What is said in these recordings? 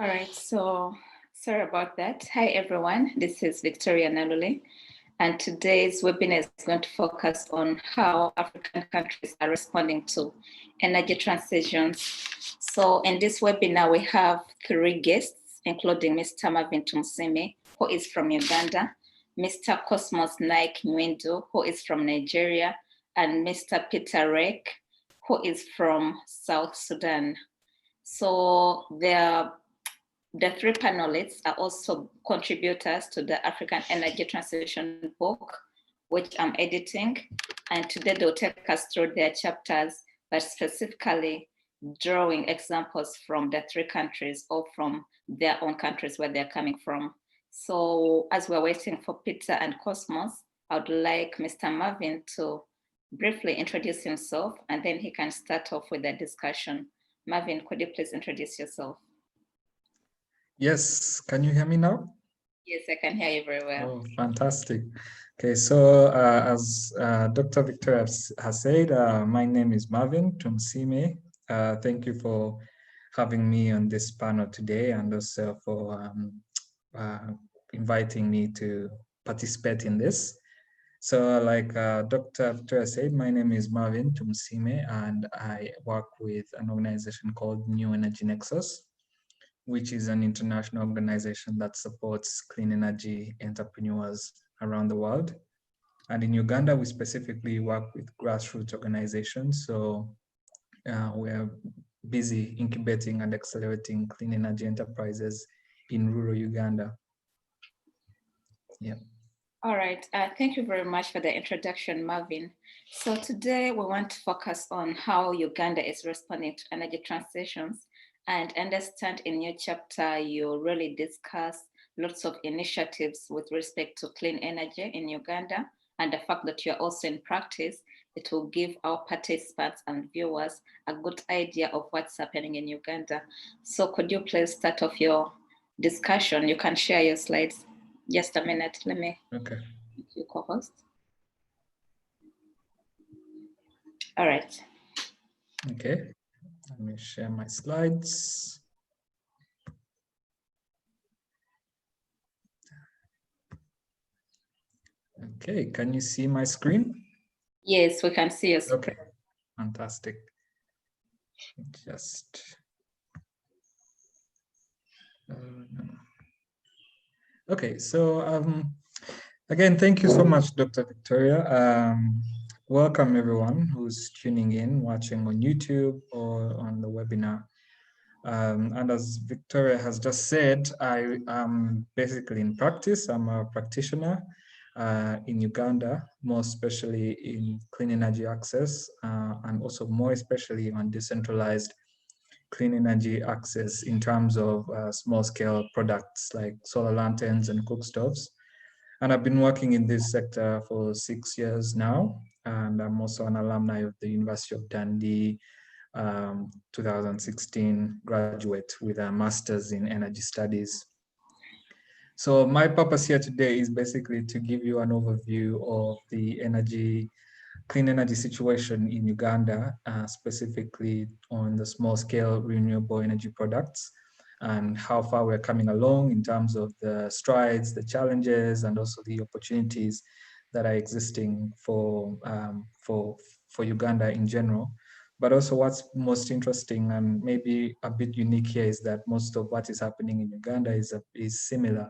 All right, so sorry about that. Hi, everyone. This is Victoria Nalule, and today's webinar is going to focus on how African countries are responding to energy transitions. So in this webinar, we have 3 guests, including Mr. Marvin Tumsime, who is from Uganda, Mr. Cosmos Naik Nwendu, who is from Nigeria, and Mr. Peter Rek, who is from South Sudan. So the 3 panelists are also contributors to the African Energy Transition book, which I'm editing. And today they'll take us through their chapters, but specifically drawing examples from the 3 countries or from their own countries where they're coming from. So as we're waiting for Peter and Cosmos, I would like Mr. Marvin to briefly introduce himself, and then he can start off with the discussion. Marvin, could you please introduce yourself? Yes, can you hear me now? Yes, I can hear you very well. Oh, fantastic. Okay, so as Dr. Victoria has said, my name is Marvin Tumsime. Thank you for having me on this panel today, and also for inviting me to participate in this. So like Dr. Victoria said, my name is Marvin Tumsime, and I work with an organization called New Energy Nexus, which is an international organization that supports clean energy entrepreneurs around the world. And in Uganda, we specifically work with grassroots organizations. So we're busy incubating and accelerating clean energy enterprises in rural Uganda. Yeah. All right, thank you very much for the introduction, Marvin. So today we want to focus on how Uganda is responding to energy transitions, and understand in your chapter, you really discuss lots of initiatives with respect to clean energy in Uganda, and the fact that you're also in practice, it will give our participants and viewers a good idea of what's happening in Uganda. So could you please start off your discussion? You can share your slides. Just a minute, let me. Okay. You co-host. All right. Okay, let me share my slides. Okay, can you see my screen? Yes, we can see your screen. Okay, fantastic. Just okay, so again, thank you so much, Dr. Victoria. Welcome everyone who's tuning in, watching on YouTube or on the webinar. And as Victoria has just said, I am basically in practice. I'm a practitioner in Uganda, more especially in clean energy access, and also more especially on decentralized clean energy access in terms of small scale products like solar lanterns and cookstoves. And I've been working in this sector for 6 years now. And I'm also an alumni of the University of Dundee, 2016 graduate with a master's in energy studies. So my purpose here today is basically to give you an overview of the clean energy situation in Uganda, specifically on the small scale renewable energy products, and how far we're coming along in terms of the strides, the challenges, and also the opportunities that are existing for Uganda in general. But also what's most interesting and maybe a bit unique here is that most of what is happening in Uganda is similar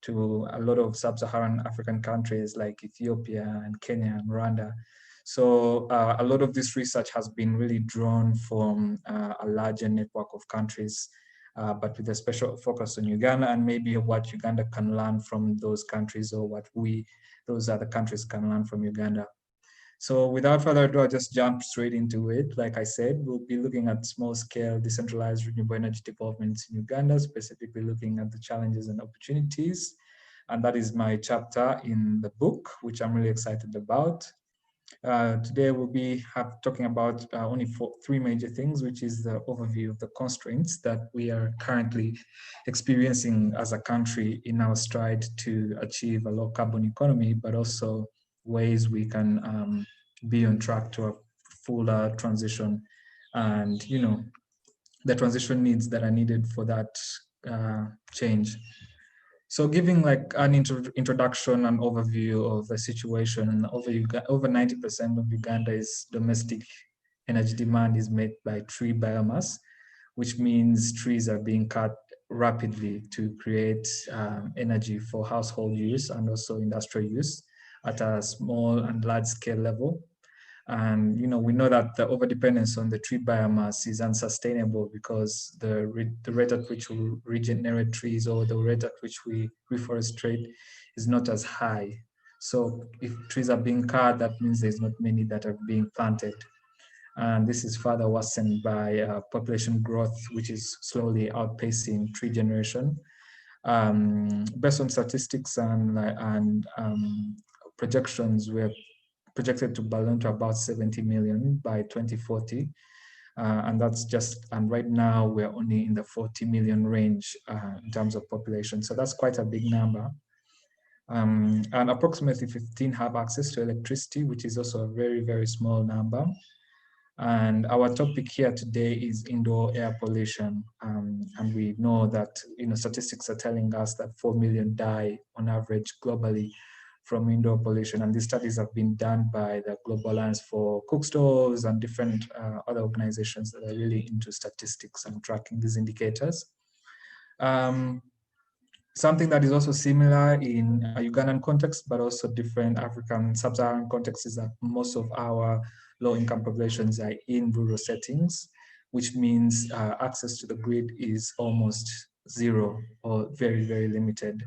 to a lot of sub-Saharan African countries like Ethiopia and Kenya and Rwanda. So a lot of this research has been really drawn from a larger network of countries, but with a special focus on Uganda and maybe what Uganda can learn from those countries, or what those other countries can learn from Uganda. So without further ado, I'll just jump straight into it. Like I said, we'll be looking at small-scale decentralized renewable energy developments in Uganda, specifically looking at the challenges and opportunities. And that is my chapter in the book, which I'm really excited about. Today we'll be talking about only 3 major things, which is the overview of the constraints that we are currently experiencing as a country in our stride to achieve a low carbon economy, but also ways we can be on track to a fuller transition, and the transition needs that are needed for that change. So giving like an introduction and overview of the situation, over 90% of Uganda's domestic energy demand is made by tree biomass, which means trees are being cut rapidly to create energy for household use and also industrial use at a small and large scale level. And we know that the overdependence on the tree biomass is unsustainable because the rate at which we regenerate trees or the rate at which we reforestate is not as high. So if trees are being cut, that means there's not many that are being planted. And this is further worsened by population growth, which is slowly outpacing tree generation. Based on statistics and projections, we're projected to balloon to about 70 million by 2040. And right now we're only in the 40 million range in terms of population. So that's quite a big number. And approximately 15 have access to electricity, which is also a very, very small number. And our topic here today is indoor air pollution. And we know that statistics are telling us that 4 million die on average globally from indoor pollution. And these studies have been done by the Global Alliance for Cook Stoves and different other organizations that are really into statistics and tracking these indicators. Something that is also similar in a Ugandan context, but also different African sub-Saharan context, is that most of our low-income populations are in rural settings, which means access to the grid is almost zero or very, very limited.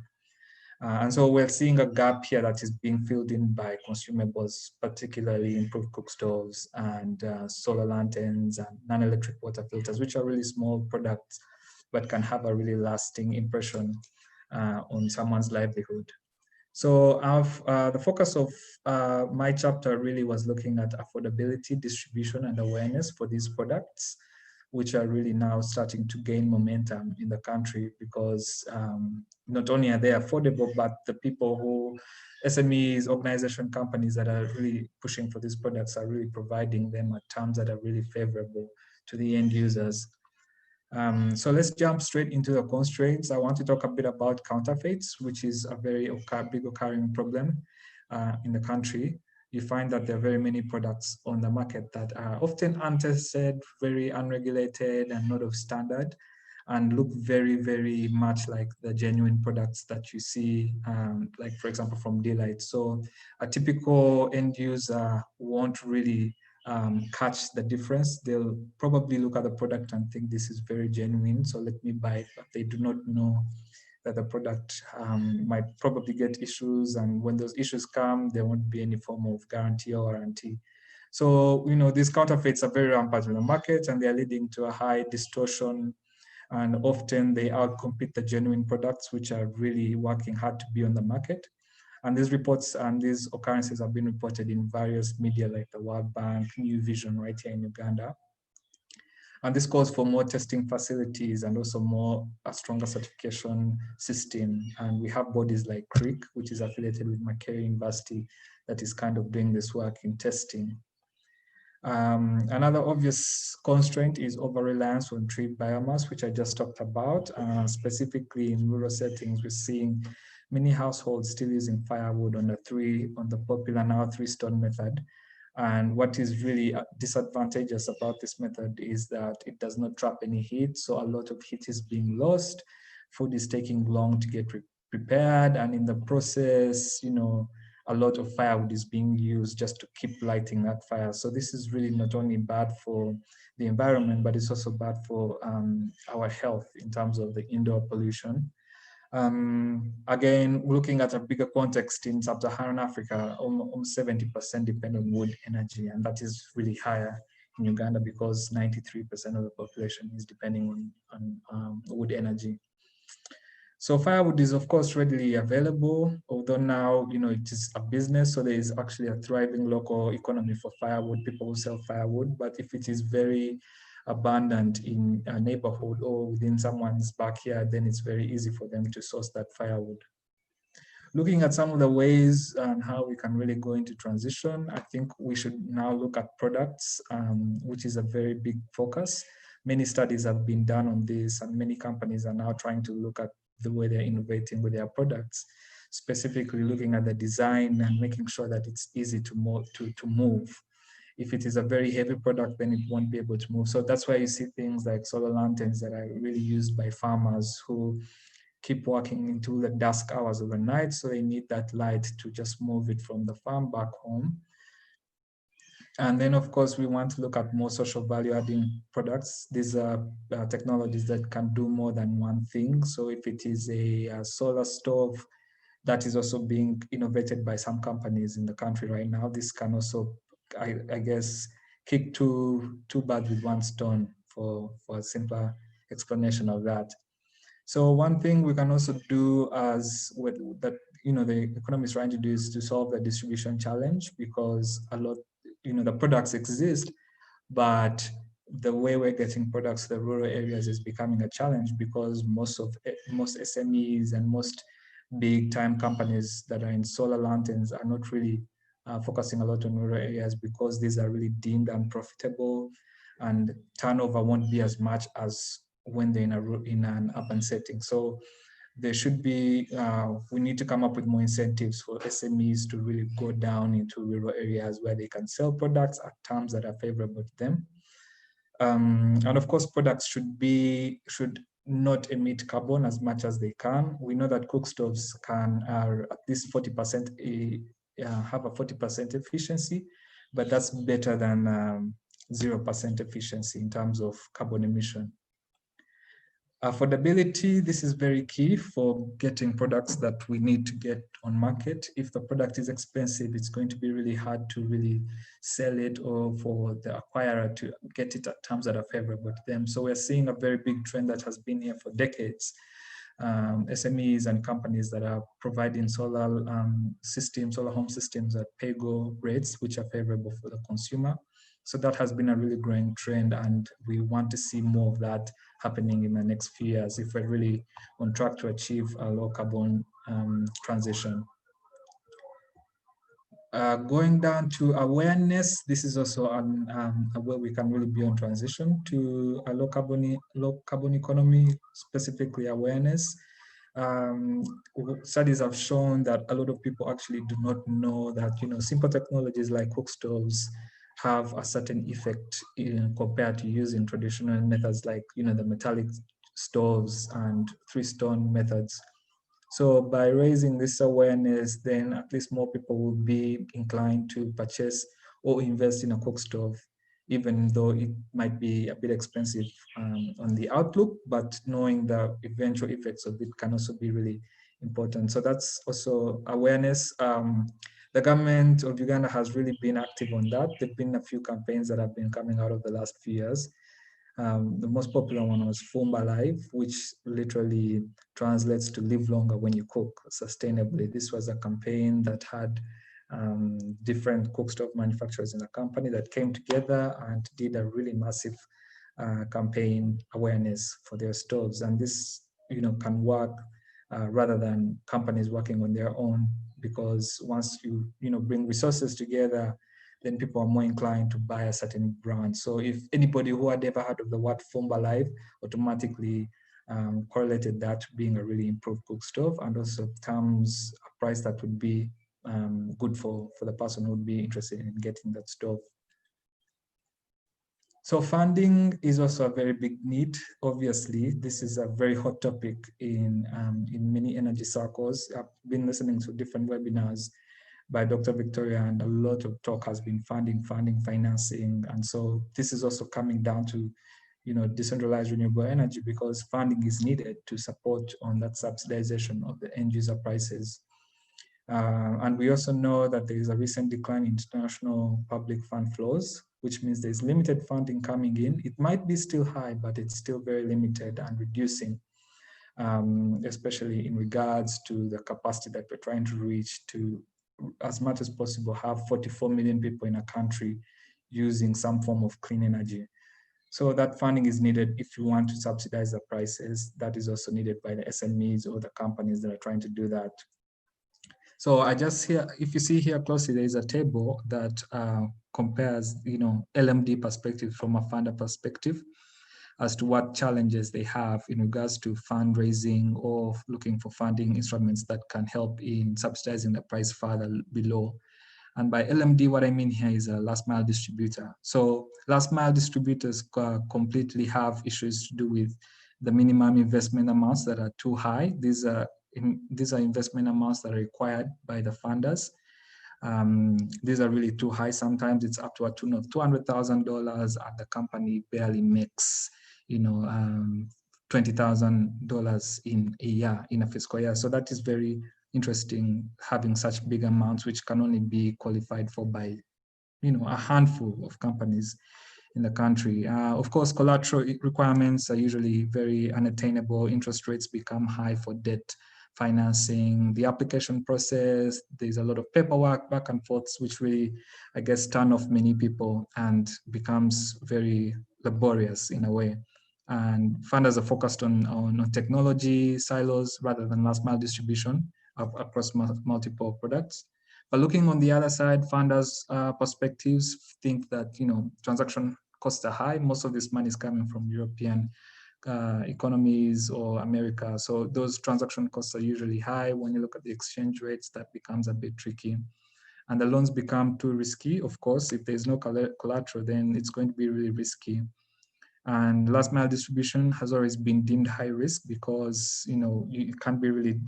And so we're seeing a gap here that is being filled in by consumables, particularly improved cook stoves and solar lanterns and non-electric water filters, which are really small products, but can have a really lasting impression on someone's livelihood. So the focus of my chapter really was looking at affordability, distribution, and awareness for these products, which are really now starting to gain momentum in the country because not only are they affordable, but the people who, SMEs, organization companies that are really pushing for these products are really providing them at terms that are really favorable to the end users. So let's jump straight into the constraints. I want to talk a bit about counterfeits, which is a very big occurring problem in the country. You find that there are very many products on the market that are often untested, very unregulated and not of standard, and look very, very much like the genuine products that you see, like for example, from Delight. So a typical end user won't really catch the difference. They'll probably look at the product and think this is very genuine, so let me buy it, but they do not know that the product might probably get issues, and when those issues come, there won't be any form of guarantee or warranty. So, these counterfeits are very rampant in the market, and they're leading to a high distortion, and often they outcompete the genuine products, which are really working hard to be on the market. And these reports and these occurrences have been reported in various media like the World Bank, New Vision right here in Uganda. And this calls for more testing facilities and also a stronger certification system. And we have bodies like CRIC, which is affiliated with Makerere University, that is kind of doing this work in testing. Another obvious constraint is over-reliance on tree biomass, which I just talked about. Specifically in rural settings, we're seeing many households still using firewood on the popular now three-stone method. And what is really disadvantageous about this method is that it does not trap any heat. So a lot of heat is being lost. Food is taking long to get prepared. And in the process, a lot of firewood is being used just to keep lighting that fire. So this is really not only bad for the environment, but it's also bad for our health in terms of the indoor pollution. Again, looking at a bigger context in sub-Saharan Africa, almost 70% depend on wood energy, and that is really higher in Uganda because 93% of the population is depending on wood energy. So firewood is of course readily available, although now it is a business, so there is actually a thriving local economy for firewood, people who sell firewood. But if it is very abundant in a neighborhood or within someone's backyard, then it's very easy for them to source that firewood. Looking at some of the ways and how we can really go into transition, I think we should now look at products, which is a very big focus. many studies have been done on this, and many companies are now trying to look at the way they're innovating with their products, specifically looking at the design and making sure that it's easy to move. If it is a very heavy product, then it won't be able to move. So that's why you see things like solar lanterns that are really used by farmers who keep working into the dusk hours of the night. So they need that light to just move it from the farm back home. And then, of course, we want to look at more social value adding products. These are technologies that can do more than one thing. So if it is a solar stove that is also being innovated by some companies in the country right now, this can also, I guess, kick two birds with one stone, for a simpler explanation of that. So one thing we can also do as with that, the economy is trying to do, is to solve the distribution challenge, because a lot, the products exist, but the way we're getting products to the rural areas is becoming a challenge, because most SMEs and most big time companies that are in solar lanterns are not really focusing a lot on rural areas, because these are really deemed unprofitable, and turnover won't be as much as when they're in an urban setting. So there should be, we need to come up with more incentives for SMEs to really go down into rural areas where they can sell products at terms that are favorable to them. And of course, products should not emit carbon as much as they can. We know that cook stoves can at least 40% have a 40% efficiency, but that's better than 0% efficiency in terms of carbon emission. Affordability, this is very key for getting products that we need to get on market. If the product is expensive, it's going to be really hard to really sell it, or for the acquirer to get it at terms that are favorable to them. So we're seeing a very big trend that has been here for decades. SMEs and companies that are providing solar home systems at pay-go rates, which are favorable for the consumer. So that has been a really growing trend, and we want to see more of that happening in the next few years if we're really on track to achieve a low carbon transition. Going down to awareness, this is also where we can really be on transition to a low carbon economy, specifically awareness. Studies have shown that a lot of people actually do not know that simple technologies like cook stoves have a certain effect compared to using traditional methods like the metallic stoves and 3-stone methods. So by raising this awareness, then at least more people will be inclined to purchase or invest in a cook stove, even though it might be a bit expensive on the outlook, but knowing the eventual effects of it can also be really important. So that's also awareness. The government of Uganda has really been active on that. There've been a few campaigns that have been coming out of the last few years. The most popular one was Fumba Live, which literally translates to live longer when you cook sustainably. This was a campaign that had different cook stove manufacturers in the company that came together and did a really massive campaign awareness for their stoves. And this, can work rather than companies working on their own, because once you, bring resources together, then people are more inclined to buy a certain brand. So if anybody who had ever heard of the word Fumba Live automatically correlated that to being a really improved cook stove, and also terms a price that would be good for the person who would be interested in getting that stove. So funding is also a very big need. Obviously, this is a very hot topic in many energy circles. I've been listening to different webinars by Dr. Victoria, and a lot of talk has been funding, financing. And so this is also coming down to, decentralized renewable energy, because funding is needed to support on that subsidization of the end user prices. And we also know that there is a recent decline in international public fund flows, which means there's limited funding coming in. It might be still high, but it's still very limited and reducing, especially in regards to the capacity that we're trying to reach to, as much as possible, have 44 million people in a country using some form of clean energy. So that funding is needed if you want to subsidize the prices. That is also needed by the SMEs or the companies that are trying to do that. So I just here, if you see here closely, there is a table that compares, LMD perspective from a funder perspective. as to what challenges they have in regards to fundraising or looking for funding instruments that can help in subsidizing the price further below. And by LMD, what I mean here is a last mile distributor. So last mile distributors completely have issues to do with the minimum investment amounts that are too high. These are investment amounts that are required by the funders. These are really too high. Sometimes it's up to a tune of $200,000, and the company barely makes, $20,000 in a year, in a fiscal year. So that is very interesting, having such big amounts, which can only be qualified for by, a handful of companies in the country. Of course, collateral requirements are usually very unattainable. Interest rates become high for debt financing. The application process, there's a lot of paperwork back and forths, which really, I guess, turn off many people and becomes very laborious in a way. And funders are focused on technology silos rather than last mile distribution across multiple products. But looking on the other side, funders' perspectives think that transaction costs are high. Most of this money is coming from European economies or America. So those transaction costs are usually high. When you look at the exchange rates, that becomes a bit tricky. And the loans become too risky. Of course, if there's no collateral, then it's going to be really risky. And last mile distribution has always been deemed high risk because you can't be really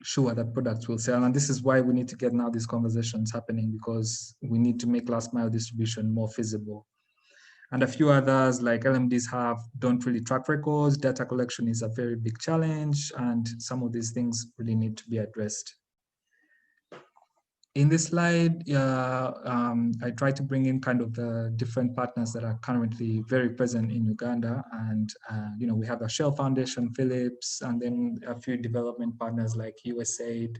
sure that products will sell. And this is why we need to get now these conversations happening, because we need to make last mile distribution more feasible. And a few others like LMDs don't really track records. Data collection is a very big challenge, and some of these things really need to be addressed. In this slide, I try to bring in kind of the different partners that are currently very present in Uganda. And, we have the Shell Foundation, Philips, and then a few development partners like USAID,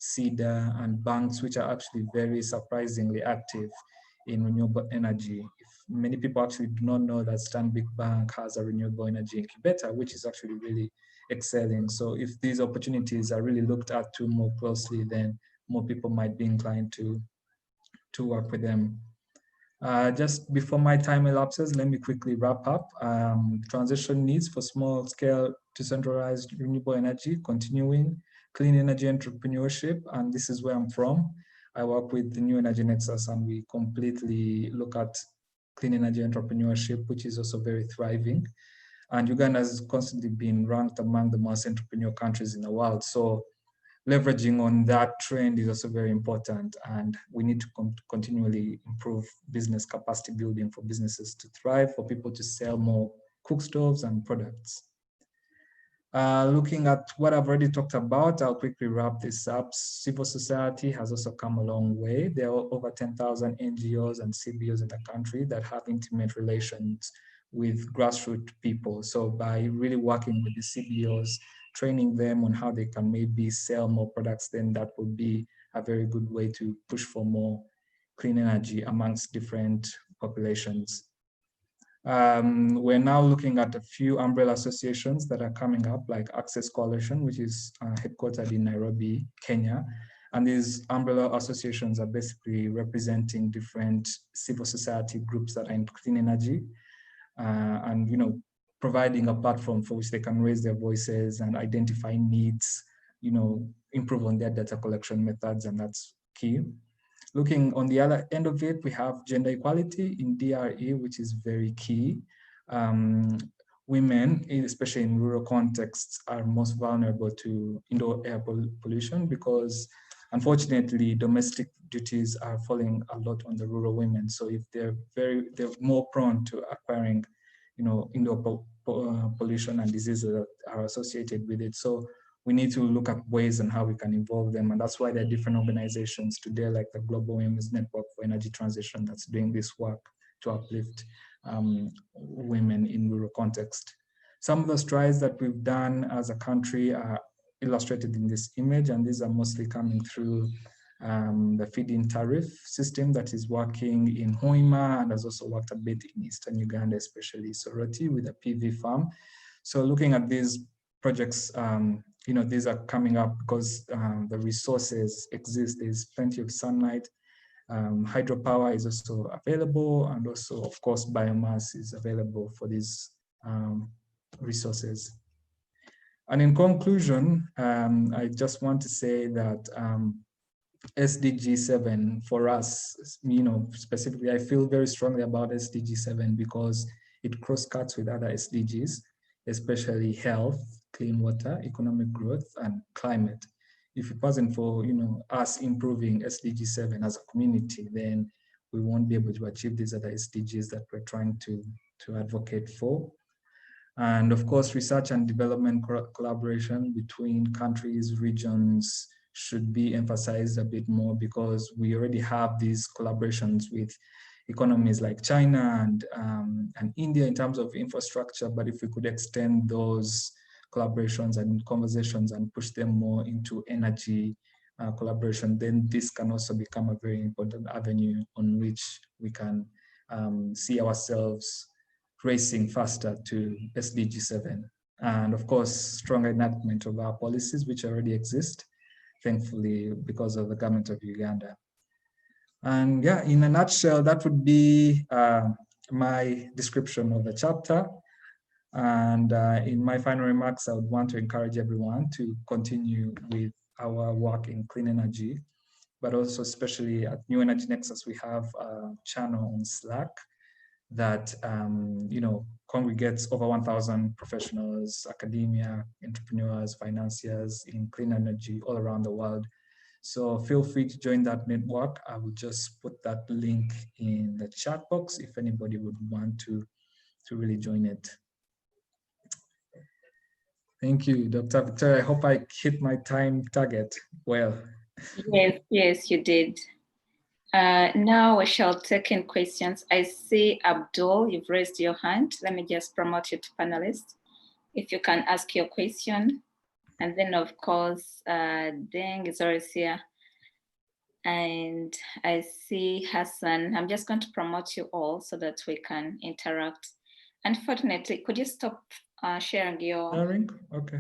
CEDA, and banks, which are actually very surprisingly active in renewable energy. Many people actually do not know that Stanbic Bank has a renewable energy incubator, which is actually really excelling. So if these opportunities are really looked at to more closely, then more people might be inclined to work with them. Just before my time elapses, let me quickly wrap up. Transition needs for small-scale decentralized renewable energy, continuing, clean energy entrepreneurship, and this is where I'm from. I work with the new Energy Nexus, and we completely look at clean energy entrepreneurship, which is also very thriving. And Uganda has constantly been ranked among the most entrepreneurial countries in the world. So leveraging on that trend is also very important, and we need to continually improve business capacity building for businesses to thrive, for people to sell more cook stoves and products. Looking at what I've already talked about, I'll quickly wrap this up. Civil society has also come a long way. There are over 10,000 NGOs and CBOs in the country that have intimate relations with grassroots people. So by really working with the CBOs, training them on how they can maybe sell more products, then that would be a very good way to push for more clean energy amongst different populations. We're now looking at a few umbrella associations that are coming up, like Access Coalition, which is headquartered in Nairobi, Kenya. And these umbrella associations are basically representing different civil society groups that are in clean energy, and providing a platform for which they can raise their voices and identify needs, improve on their data collection methods, and that's key. Looking on the other end of it, we have gender equality in DRE, which is very key. Women, especially in rural contexts, are most vulnerable to indoor air pollution because, unfortunately, domestic duties are falling a lot on the rural women. So if they're more prone to acquiring, indoor pollution and diseases that are associated with it. So we need to look at ways and how we can involve them. And that's why there are different organizations today, like the Global Women's Network for Energy Transition, that's doing this work to uplift women in rural context. Some of the strides that we've done as a country are illustrated in this image, and these are mostly coming through the feed-in tariff system that is working in Hoima and has also worked a bit in Eastern Uganda, especially Soroti with a PV farm. So looking at these projects, these are coming up because the resources exist. There's plenty of sunlight hydropower is also available, and also, of course, biomass is available for these resources. And in conclusion, I just want to say that SDG 7 for us, specifically, I feel very strongly about SDG 7 because it cross-cuts with other SDGs, especially health, clean water, economic growth, and climate. If it wasn't for us improving SDG 7 as a community, then we won't be able to achieve these other SDGs that we're trying to advocate for. And of course, research and development collaboration between countries, regions should be emphasized a bit more, because we already have these collaborations with economies like China and India in terms of infrastructure. But if we could extend those collaborations and conversations and push them more into energy collaboration, then this can also become a very important avenue on which we can see ourselves racing faster to SDG 7. And of course, strong enactment of our policies, which already exist, thankfully, because of the government of Uganda. And yeah, in a nutshell, that would be my description of the chapter. And in my final remarks, I would want to encourage everyone to continue with our work in clean energy, but also especially at New Energy Nexus, we have a channel on Slack that congregates over 1,000 professionals, academia, entrepreneurs, financiers in clean energy all around the world. So feel free to join that network. I will just put that link in the chat box if anybody would want to really join it. Thank you, Dr. Victoria. I hope I hit my time target well. Yes, you did. Now we shall take in questions. I see Abdul, you've raised your hand. Let me just promote you to panelist. If you can ask your question. And then of course, Deng is always here. And I see Hassan. I'm just going to promote you all so that we can interact. Unfortunately, could you stop sharing your... Sharing? Okay.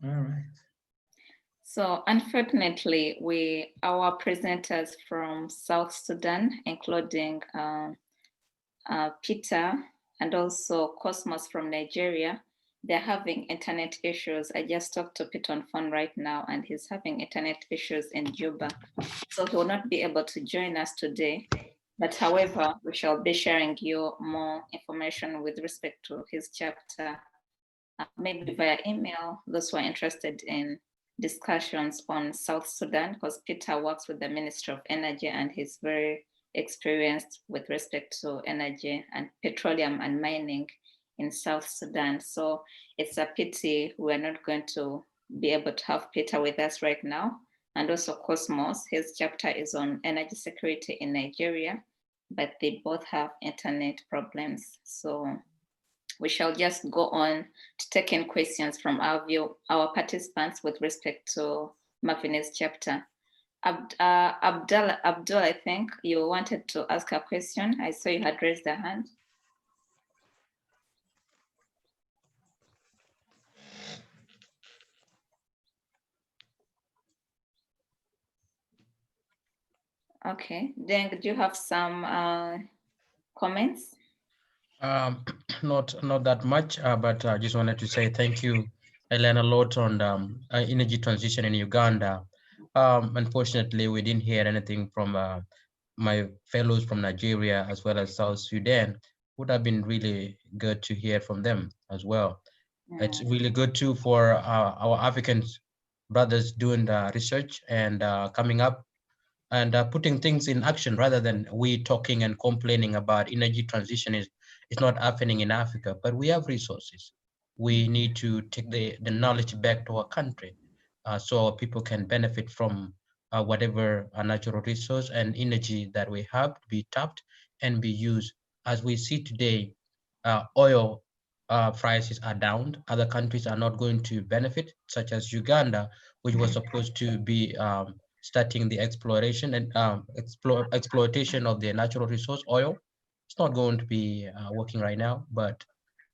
All right. So unfortunately, our presenters from South Sudan, including Peter and also Cosmos from Nigeria, they're having internet issues. I just talked to Peter on phone right now, and he's having internet issues in Juba. So he will not be able to join us today. But however, we shall be sharing you more information with respect to his chapter, maybe via email, those who are interested in discussions on South Sudan, because Peter works with the Ministry of Energy and he's very experienced with respect to energy and petroleum and mining in South Sudan. So it's a pity we're not going to be able to have Peter with us right now. And also Cosmos, his chapter is on energy security in Nigeria, but they both have internet problems. So we shall just go on to take in questions from our participants with respect to Marvin's chapter. Abdul, I think you wanted to ask a question. I saw you had raised a hand. Okay, then do you have some comments? Not that much, but I just wanted to say thank you. I learned a lot on energy transition in Uganda. Unfortunately, we didn't hear anything from my fellows from Nigeria as well as South Sudan. Would have been really good to hear from them as well. It's really good too for our African brothers doing the research and coming up and putting things in action rather than we talking and complaining about energy transition is not happening in Africa, but we have resources. We need to take the knowledge back to our country so people can benefit from whatever natural resource and energy that we have to be tapped and be used. As we see today, oil prices are down. Other countries are not going to benefit, such as Uganda, which was supposed to be starting the exploration and exploitation of the natural resource oil. It's not going to be working right now, but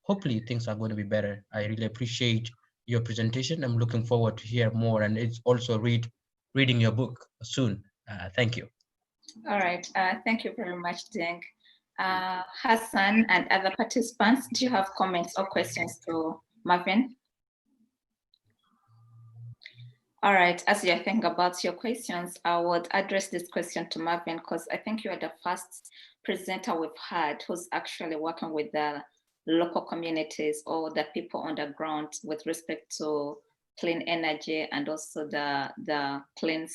hopefully things are going to be better. I really appreciate your presentation. I'm looking forward to hear more, and it's also reading your book soon. Thank you. All right. Thank you very much, Deng. Hassan and other participants, do you have comments or questions to Marvin? All right, as you think about your questions, I would address this question to Marvin because I think you are the first presenter we've had who's actually working with the local communities or the people on the ground with respect to clean energy and also the clean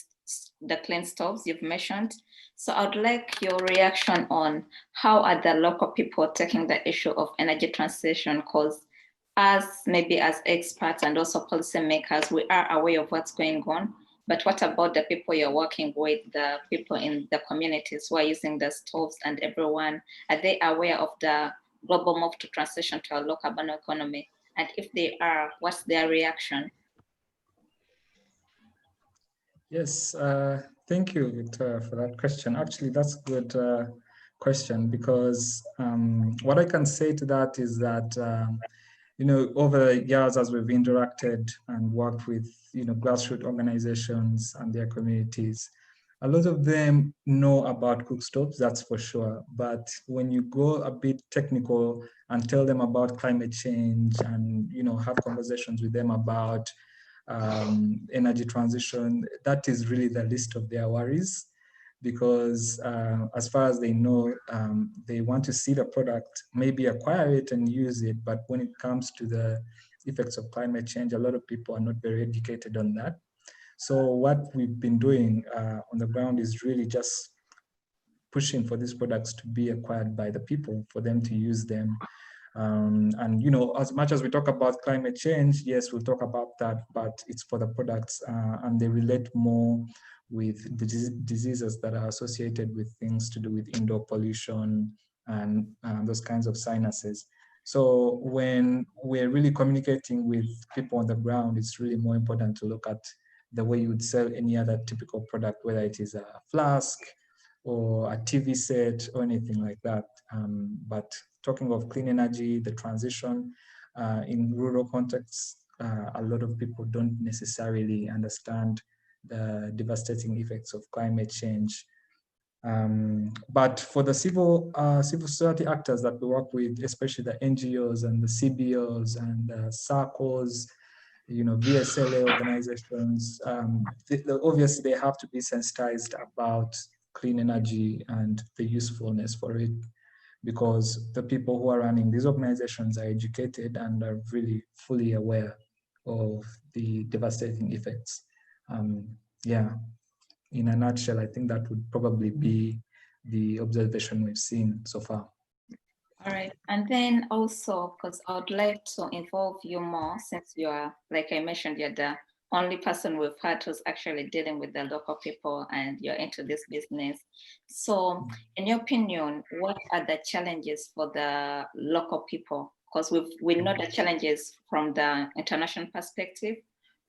stoves you've mentioned. So I'd like your reaction on how are the local people taking the issue of energy transition, because as maybe as experts and also policymakers, we are aware of what's going on. But what about the people you're working with, the people in the communities who are using the stoves and everyone? Are they aware of the global move to transition to a low carbon economy? And if they are, what's their reaction? Yes, thank you, Victoria, for that question. Actually, that's a good question because what I can say to that is that over the years as we've interacted and worked with, grassroots organizations and their communities, a lot of them know about cookstoves, that's for sure. But when you go a bit technical and tell them about climate change and, have conversations with them about energy transition, that is really the least of their worries because as far as they know, they want to see the product, maybe acquire it and use it. But when it comes to the effects of climate change, a lot of people are not very educated on that. So what we've been doing on the ground is really just pushing for these products to be acquired by the people, for them to use them. And as much as we talk about climate change, yes, we'll talk about that, but it's for the products and they relate more with the diseases that are associated with things to do with indoor pollution and those kinds of sinuses. So when we're really communicating with people on the ground, it's really more important to look at the way you would sell any other typical product, whether it is a flask or a TV set or anything like that. But talking of clean energy, the transition in rural contexts, a lot of people don't necessarily understand the devastating effects of climate change. But for the civil society actors that we work with, especially the NGOs and the CBOs and the SACCOs, VSLA organizations, obviously they have to be sensitized about clean energy and the usefulness for it, because the people who are running these organizations are educated and are really fully aware of the devastating effects. Yeah, in a nutshell, I think that would probably be the observation we've seen so far. All right, and then also, because I would like to involve you more, since you are, like I mentioned, you're the only person we've had who's actually dealing with the local people and you're into this business. So in your opinion, what are the challenges for the local people? Because we know the challenges from the international perspective,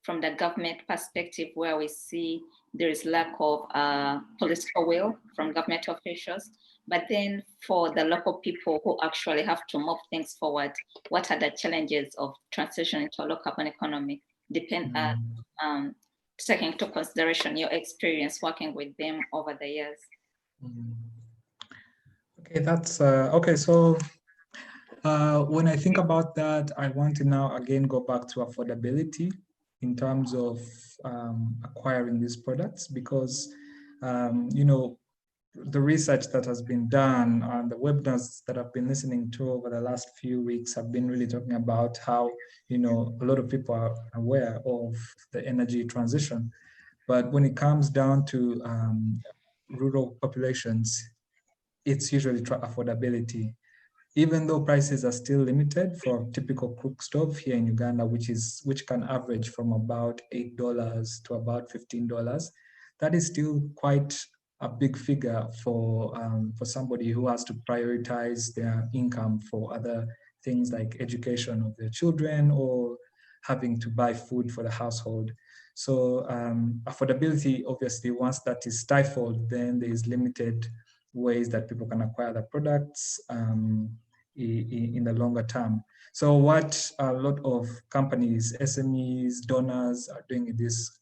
from the government perspective, where we see there is lack of political will from government officials. But then for the local people who actually have to move things forward, what are the challenges of transition into a low carbon economy? Taking into consideration your experience working with them over the years. Okay, that's okay. So when I think about that, I want to now again go back to affordability in terms of acquiring these products, because the research that has been done and the webinars that I've been listening to over the last few weeks have been really talking about how, a lot of people are aware of the energy transition. But when it comes down to rural populations, it's usually affordability. Even though prices are still limited for typical cook stove here in Uganda, which can average from about $8 to about $15, that is still quite a big figure for somebody who has to prioritize their income for other things like education of their children or having to buy food for the household. So affordability, obviously, once that is stifled, then there is limited ways that people can acquire the products in the longer term. So what a lot of companies, SMEs, donors are doing is this,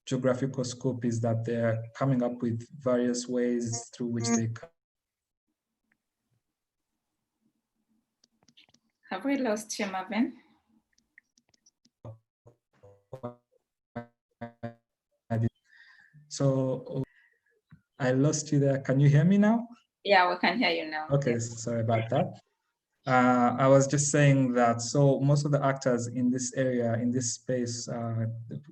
geographical scope is that they're coming up with various ways through which they can. Have we lost you, Marvin? So I lost you there. Can you hear me now? Yeah, we can hear you now. Okay, sorry about that. I was just saying that, so most of the actors in this area, in this space,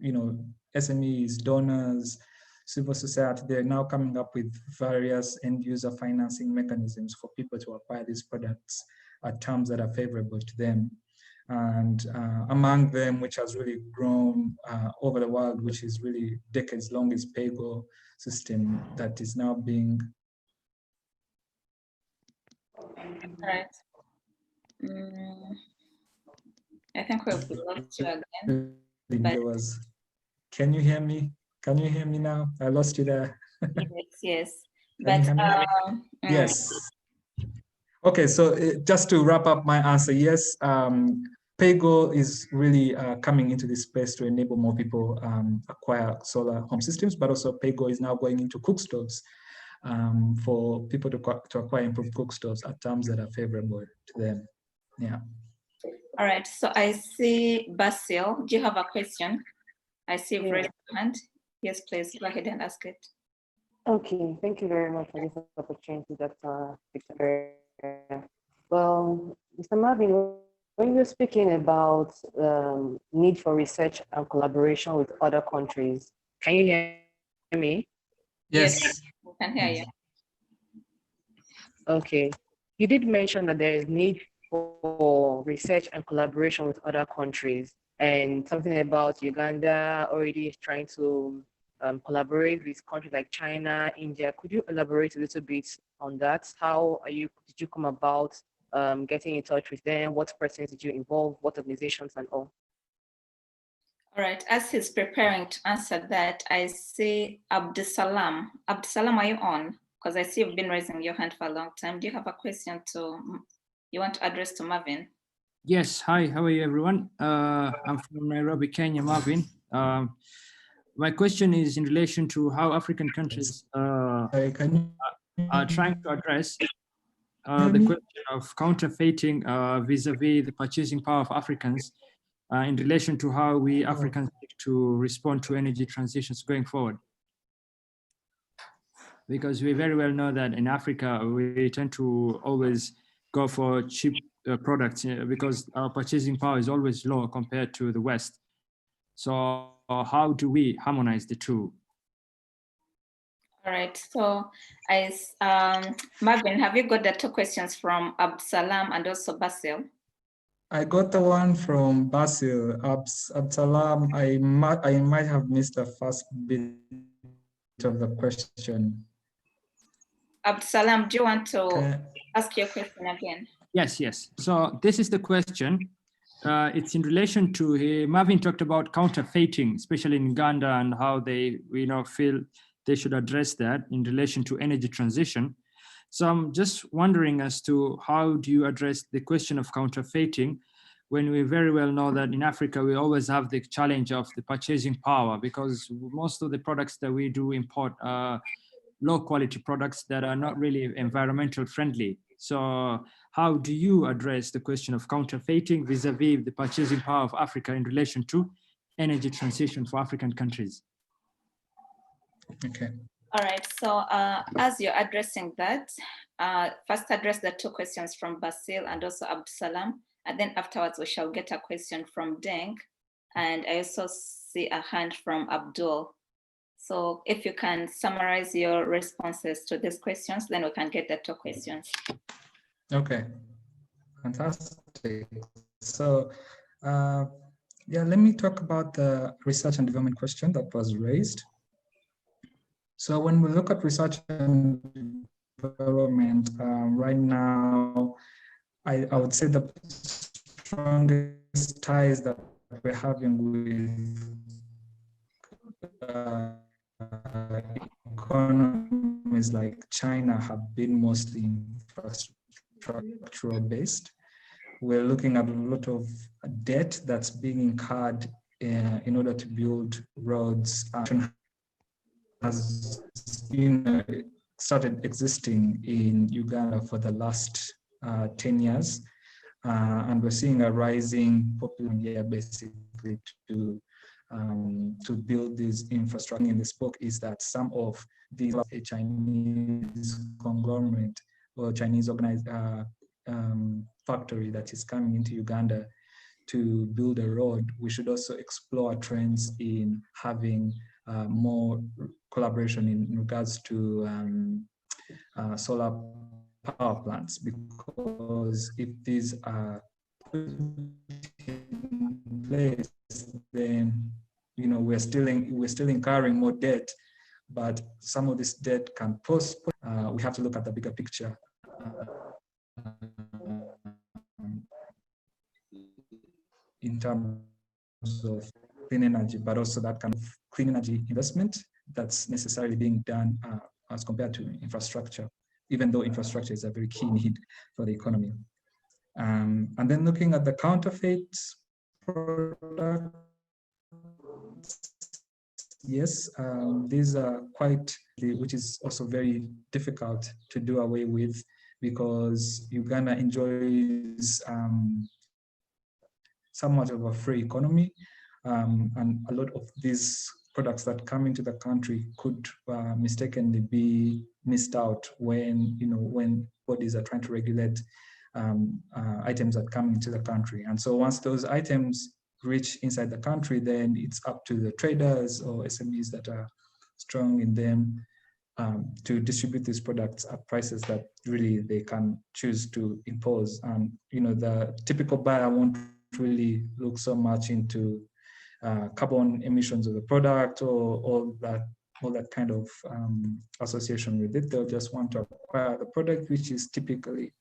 you know, SMEs, donors, civil society, they're now coming up with various end user financing mechanisms for people to acquire these products at terms that are favorable to them. And among them, which has really grown over the world, which is really decades long, is PAYGO system that is now being. All right. I think we've lost you again. But can you hear me? Can you hear me now? I lost you there. Yes. But yes. Okay, so just to wrap up my answer, yes, PAYGO is really coming into this space to enable more people acquire solar home systems, but also PAYGO is now going into cook stoves for people to acquire improved cook stoves at terms that are favorable to them. Yeah. All right, so I see Basil. Do you have a question? I see you've raised your hand. Yes, please go ahead and ask it. Okay, thank you very much for this opportunity, Dr. Victoria. Well, Mr. Marvin, when you're speaking about need for research and collaboration with other countries, can you hear me? Yes. We can hear you. Okay, you did mention that there is need for research and collaboration with other countries, and something about Uganda already trying to collaborate with countries like China, India. Could you elaborate a little bit on that? Did you come about getting in touch with them? What persons did you involve? What organizations and all? All right, as he's preparing to answer that, I see Abdusalam. Abdusalam, are you on? Because I see you've been raising your hand for a long time. Do you have a question you want to address to Marvin? Yes, hi, how are you everyone? I'm from Nairobi, Kenya, Marvin. My question is in relation to how African countries are trying to address the question of counterfeiting vis-a-vis the purchasing power of Africans in relation to how we Africans need to respond to energy transitions going forward. Because we very well know that in Africa, we tend to always go for cheap products because our purchasing power is always low compared to the West. So how do we harmonize the two? All right, so Marvin, have you got the two questions from Absalam and also Basil? I got the one from Basil. Absalam, I might have missed the first bit of the question. Absalam, do you want to ask your question again? Yes. So this is the question. It's in relation to Marvin talked about counterfeiting, especially in Uganda, and how they feel they should address that in relation to energy transition. So I'm just wondering as to how do you address the question of counterfeiting when we very well know that in Africa, we always have the challenge of the purchasing power, because most of the products that we do import are low quality products that are not really environmental friendly. So how do you address the question of counterfeiting vis-a-vis the purchasing power of Africa in relation to energy transition for African countries? Okay. All right, so as you're addressing that, first address the two questions from Basil and also Absalam, and then afterwards we shall get a question from Deng, and I also see a hand from Abdul. So if you can summarize your responses to these questions, then we can get the two questions. Okay, fantastic. So yeah, let me talk about the research and development question that was raised. So when we look at research and development right now, I would say the strongest ties that we're having with economies like China have been mostly infrastructural based. We're looking at a lot of debt that's being incurred in order to build roads has started existing in Uganda for the last 10 years. And we're seeing a rising population here basically to build this infrastructure. In this book is that some of these a Chinese conglomerate or Chinese organized factory that is coming into Uganda to build a road. We should also explore trends in having more collaboration in regards to solar power plants, because if these are put in place, then we're still incurring more debt, but some of this debt can postpone. We have to look at the bigger picture. In terms of clean energy, but also that kind of clean energy investment that's necessarily being done as compared to infrastructure, even though infrastructure is a very key need for the economy. And then looking at the counterfeit products, yes, these are quite, which is also very difficult to do away with, because Uganda enjoys somewhat of a free economy, and a lot of these products that come into the country could mistakenly be missed out when when bodies are trying to regulate items that come into the country. And so once those items reach inside the country, then it's up to the traders or SMEs that are strong in them to distribute these products at prices that really they can choose to impose. And the typical buyer won't really look so much into carbon emissions of the product or all that kind of association with it. They'll just want to acquire the product, which is typically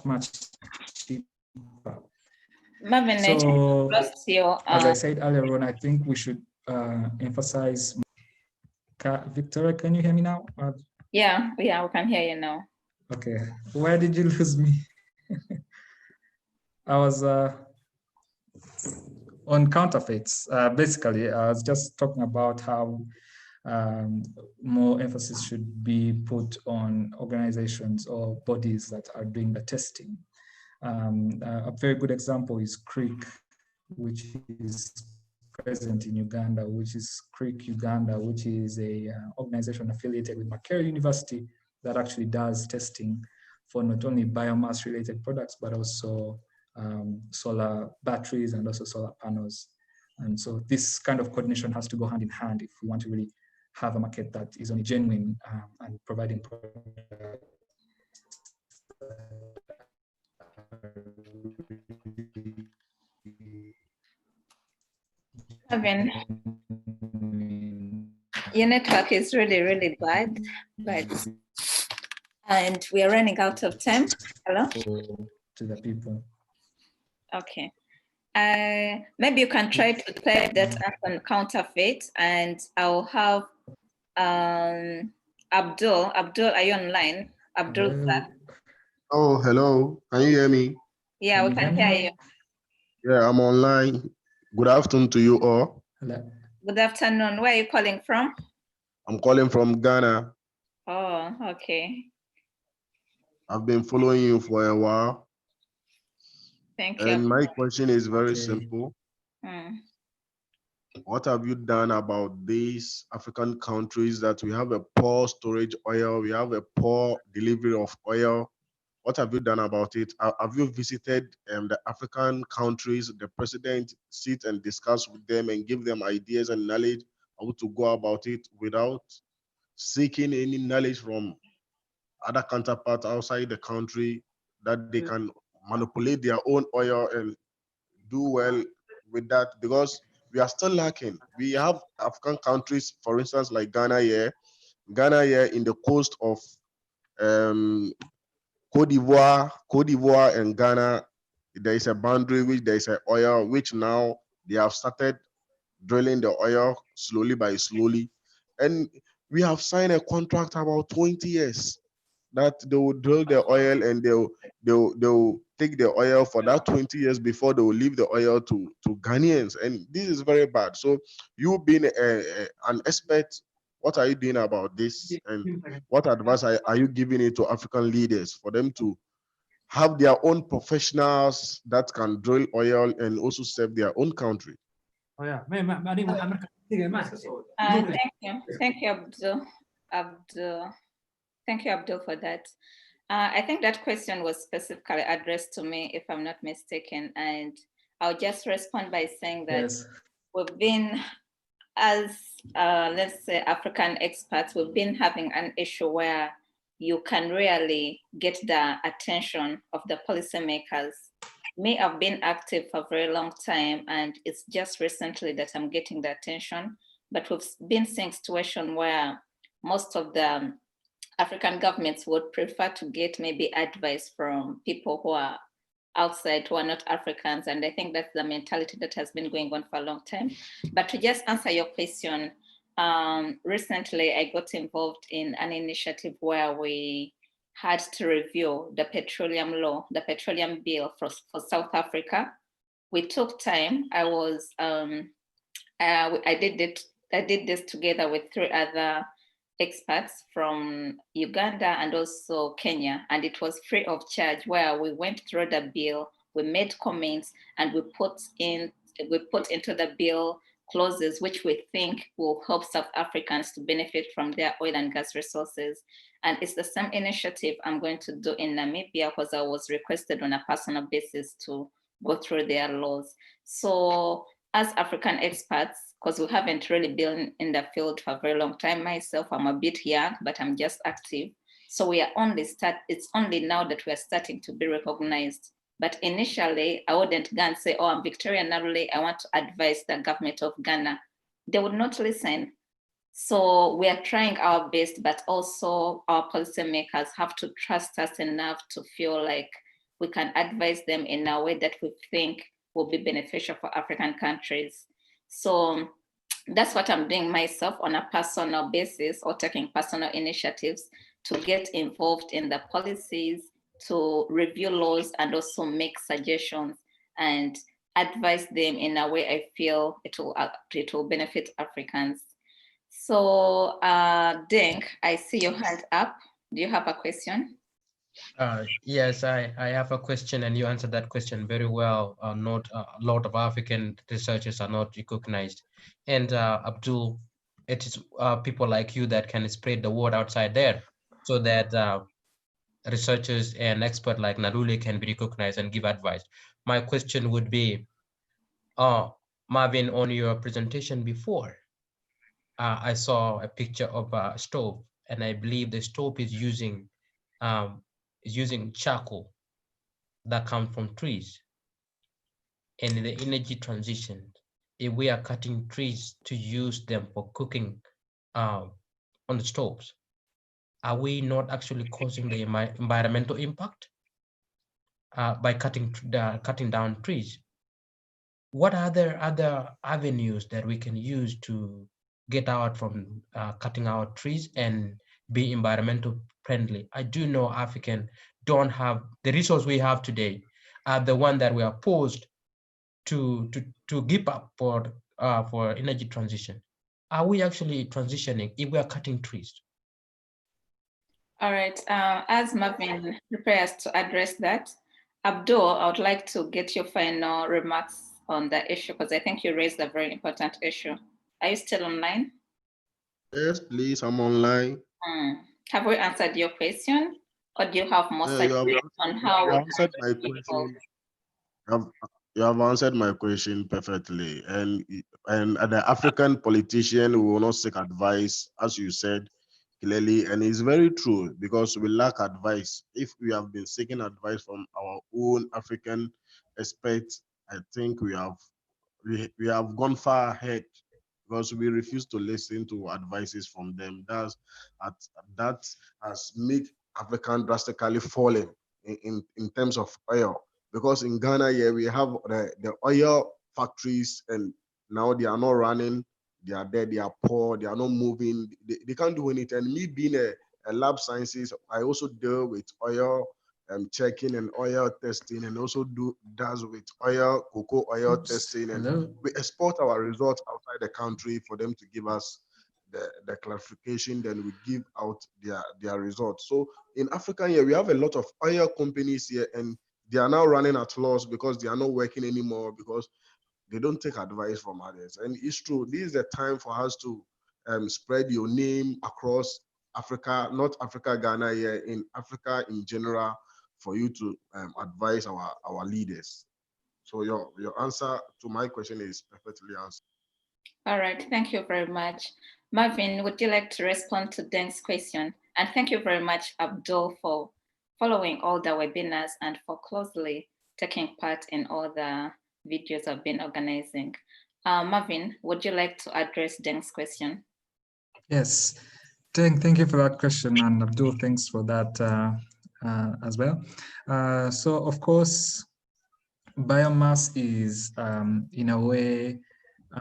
much cheaper. Marvin, so, lost your, as I said earlier on, I think we should emphasize. Victoria, can you hear me now? Yeah, we can hear you now. Okay, where did you lose me? I was on counterfeits. Basically, I was just talking about how more emphasis should be put on organizations or bodies that are doing the testing. A very good example is CREEC, which is present in Uganda, which is CREEC Uganda, which is a organization affiliated with Makerere University that actually does testing for not only biomass related products, but also solar batteries and also solar panels. And so this kind of coordination has to go hand in hand if we want to really have a market that is only genuine and providing products. Marvin, your network is really, really bad, and we are running out of time. Hello? To the people. Okay. Maybe you can try to type that on counterfeit, and I'll have Abdul. Abdul, are you online? Abdul. Oh, hello. Can you hear me? Yeah, we can hear you. Yeah, I'm online. Good afternoon to you all. Hello. Good afternoon. Where are you calling from? I'm calling from Ghana. Oh, okay. I've been following you for a while. Thank you. And my question is very simple. Hmm. What have you done about these African countries that we have a poor storage oil, we have a poor delivery of oil? What have you done about it? Have you visited the African countries? The president sit and discuss with them and give them ideas and knowledge how to go about it without seeking any knowledge from other counterparts outside the country that they can manipulate their own oil and do well with that? Because we are still lacking. We have African countries, for instance, like Ghana here in the coast of Cote d'Ivoire and Ghana, there is a boundary which there is an oil, which now they have started drilling the oil slowly by slowly. And we have signed a contract about 20 years. that they will drill the oil and they'll take the oil for that 20 years before they will leave the oil to Ghanaians. And this is very bad. So you being an expert, what are you doing about this? And what advice are you giving it to African leaders for them to have their own professionals that can drill oil and also serve their own country? Oh yeah. Thank you, Abdul. Thank you, Abdul, for that. I think that question was specifically addressed to me, if I'm not mistaken, and I'll just respond by saying that Yes. we've been, as let's say African expats, we've been having an issue where you can really get the attention of the policymakers. Me, I've been active for a very long time, and it's just recently that I'm getting the attention. But we've been seeing situation where most of the African governments would prefer to get maybe advice from people who are outside, who are not Africans. And I think that's the mentality that has been going on for a long time. But to just answer your question, recently I got involved in an initiative where we had to review the petroleum law, the petroleum bill for South Africa. We took time. I did this together with 3 other experts from Uganda and also Kenya, and it was free of charge, where we went through the bill, we made comments, and we put into the bill clauses which we think will help South Africans to benefit from their oil and gas resources. And it's the same initiative I'm going to do in Namibia, because I was requested on a personal basis to go through their laws. So as African experts, because we haven't really been in the field for a very long time myself, I'm a bit young, but I'm just active. So it's only now that we're starting to be recognized. But initially, I wouldn't go and say, oh, I'm Victoria Narule, I want to advise the government of Ghana. They would not listen. So we are trying our best, but also our policymakers have to trust us enough to feel like we can advise them in a way that we think will be beneficial for African countries. So that's what I'm doing myself on a personal basis, or taking personal initiatives to get involved in the policies, to review laws, and also make suggestions and advise them in a way I feel it will benefit Africans. So Denk, I see your hand up. Do you have a question? Yes, I have a question, and you answered that question very well. Not a lot of African researchers are not recognized, and Abdul, it is people like you that can spread the word outside there, so that researchers and experts like Narule can be recognized and give advice. My question would be, Marvin, on your presentation before, I saw a picture of a stove, and I believe the stove is using charcoal that comes from trees. And in the energy transition, if we are cutting trees to use them for cooking on the stoves, are we not actually causing the environmental impact by cutting down trees? What other avenues that we can use to get out from cutting out trees and be environmental friendly? I do know African don't have the resource we have today, are the one that we are posed to give up for energy transition. Are we actually transitioning if we are cutting trees? All right, as Marvin prepares to address that, Abdul, I would like to get your final remarks on the issue, because I think you raised a very important issue. Are you still online? Yes, please, I'm online. Have we answered your question, or do you have more suggestions on how we answered my question? You have answered my question perfectly. And the African politician will not seek advice, as you said clearly, and it's very true, because we lack advice. If we have been seeking advice from our own African experts, I think we have gone far ahead, because we refuse to listen to advices from them. That has made African drastically fallen in terms of oil. Because in Ghana, we have the oil factories, and now they are not running. They are dead. They are poor. They are not moving. They can't do anything. And me being lab sciences. I also deal with oil checking and oil testing, and also does with cocoa oil testing, and we export our results outside the country for them to give us the clarification. Then we give out their results. So in Africa here, we have a lot of oil companies here, and they are now running at loss because they are not working anymore, because they don't take advice from others. And it's true, this is the time for us to spread your name across Africa, not Africa, Ghana here, in Africa in general, for you to advise our leaders. So your answer to my question is perfectly answered. All right, thank you very much. Marvin, would you like to respond to Deng's question? And thank you very much, Abdul, for following all the webinars and for closely taking part in all the videos I've been organizing. Marvin, would you like to address Deng's question? Yes, thank you for that question, and Abdul, thanks for that as well. So of course, biomass is in a way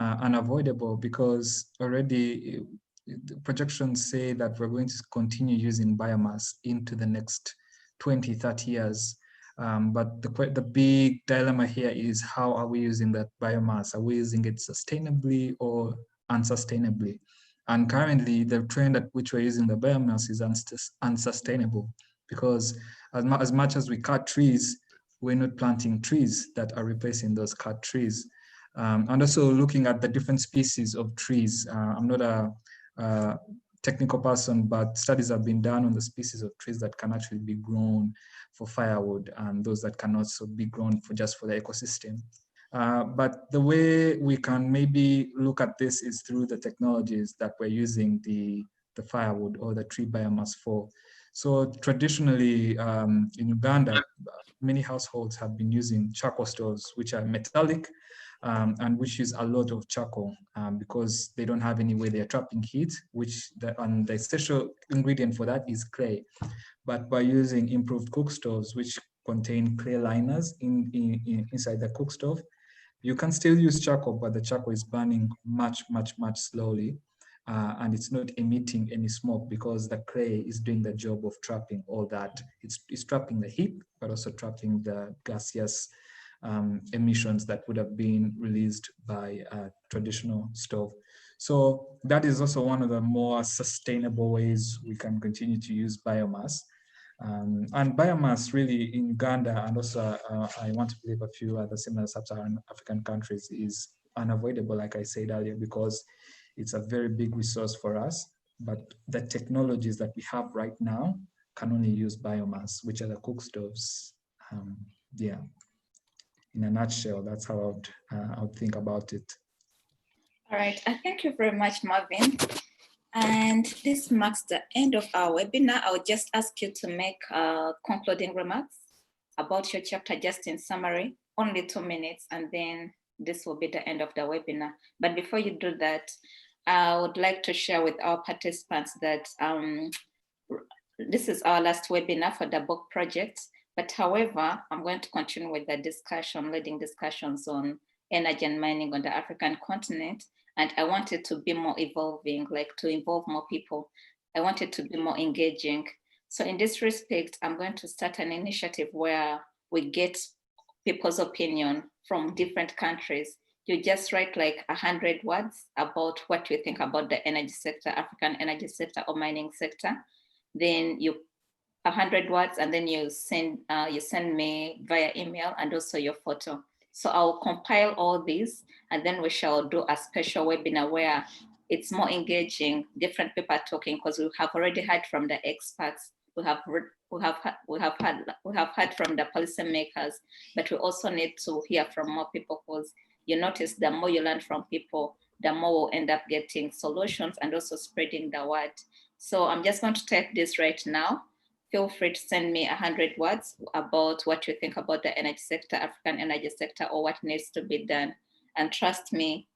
unavoidable, because already the projections say that we're going to continue using biomass into the next 20, 30 years. But the big dilemma here is, how are we using that biomass? Are we using it sustainably or unsustainably? And currently, the trend at which we're using the biomass is unsustainable, because as much as we cut trees, we're not planting trees that are replacing those cut trees. And also looking at the different species of trees. I'm not a technical person, but studies have been done on the species of trees that can actually be grown for firewood, and those that can also be grown for just for the ecosystem. But the way we can maybe look at this is through the technologies that we're using the firewood or the tree biomass for. So traditionally in Uganda, many households have been using charcoal stoves, which are metallic and which use a lot of charcoal because they don't have any way they're trapping heat, and the essential ingredient for that is clay. But by using improved cook stoves, which contain clay liners inside the cook stove, you can still use charcoal, but the charcoal is burning much, much, much slowly. And it's not emitting any smoke because the clay is doing the job of trapping all that. It's trapping the heat, but also trapping the gaseous emissions that would have been released by a traditional stove. So that is also one of the more sustainable ways we can continue to use biomass. And biomass really in Uganda, and also I want to believe a few other similar sub-Saharan African countries, is unavoidable, like I said earlier, because it's a very big resource for us. But the technologies that we have right now can only use biomass, which are the cook stoves. Yeah, in a nutshell, that's how I would think about it. All right, thank you very much, Marvin. And this marks the end of our webinar. I would just ask you to make concluding remarks about your chapter, just in summary, only 2 minutes, and then this will be the end of the webinar. But before you do that, I would like to share with our participants that this is our last webinar for the book project. But however, I'm going to continue with the discussion, leading discussions on energy and mining on the African continent. And I want it to be more evolving, like to involve more people. I want it to be more engaging. So in this respect, I'm going to start an initiative where we get people's opinion from different countries. You just write like 100 words about what you think about the energy sector, African energy sector or mining sector. Then 100 words, and then you send me via email and also your photo. So I'll compile all these, and then we shall do a special webinar where it's more engaging, different people are talking, because we have already heard from the experts. We have heard from the policymakers, but we also need to hear from more people, because you notice the more you learn from people, the more we'll end up getting solutions and also spreading the word. So I'm just going to type this right now. Feel free to send me 100 words about what you think about the energy sector, African energy sector, or what needs to be done. And trust me,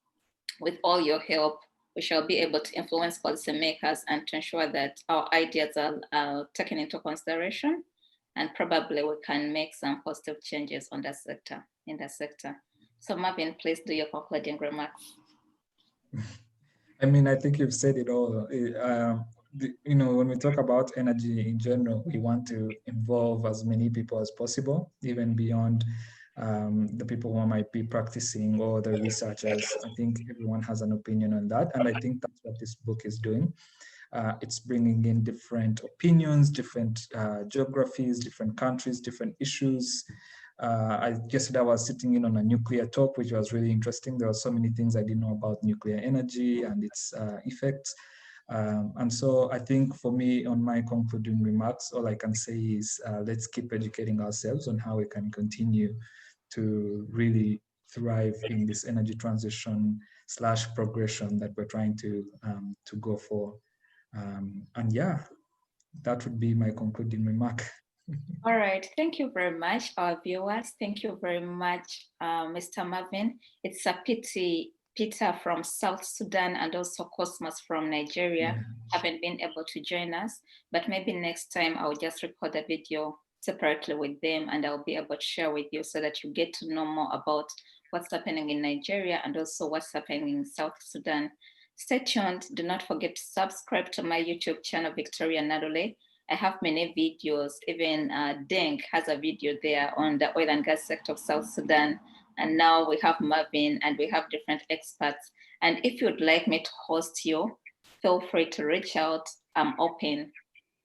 with all your help, we shall be able to influence policymakers and to ensure that our ideas are taken into consideration, and probably we can make some positive changes on that sector, in that sector. So Marvin, please do your concluding remarks. I mean, I think you've said it all. when we talk about energy in general, we want to involve as many people as possible, even beyond the people who might be practicing or the researchers. I think everyone has an opinion on that. And I think that's what this book is doing. It's bringing in different opinions, different geographies, different countries, different issues. I guess that I was sitting in on a nuclear talk, which was really interesting. There were so many things I didn't know about nuclear energy and its effects. And so I think for me, on my concluding remarks, all I can say is let's keep educating ourselves on how we can continue to really thrive in this energy transition / progression that we're trying to go for. And yeah, that would be my concluding remark. All right, thank you very much, our viewers. Thank you very much, Mr. Marvin. It's a pity Peter from South Sudan and also Cosmos from Nigeria haven't been able to join us, but maybe next time I'll just record a video separately with them and I'll be able to share with you so that you get to know more about what's happening in Nigeria and also what's happening in South Sudan. Stay tuned. Do not forget to subscribe to my YouTube channel, Victoria Nadole. I have many videos, even Deng has a video there on the oil and gas sector of South Sudan. And now we have Marvin and we have different experts. And if you'd like me to host you, feel free to reach out. I'm open.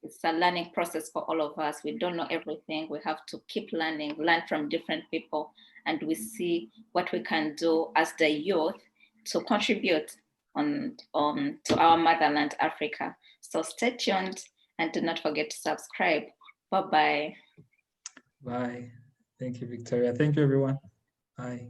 It's a learning process for all of us. We don't know everything. We have to keep learning, learn from different people, and we see what we can do as the youth to contribute to our motherland, Africa. So stay tuned. And do not forget to subscribe. Bye-bye. Bye. Thank you, Victoria. Thank you, everyone. Bye.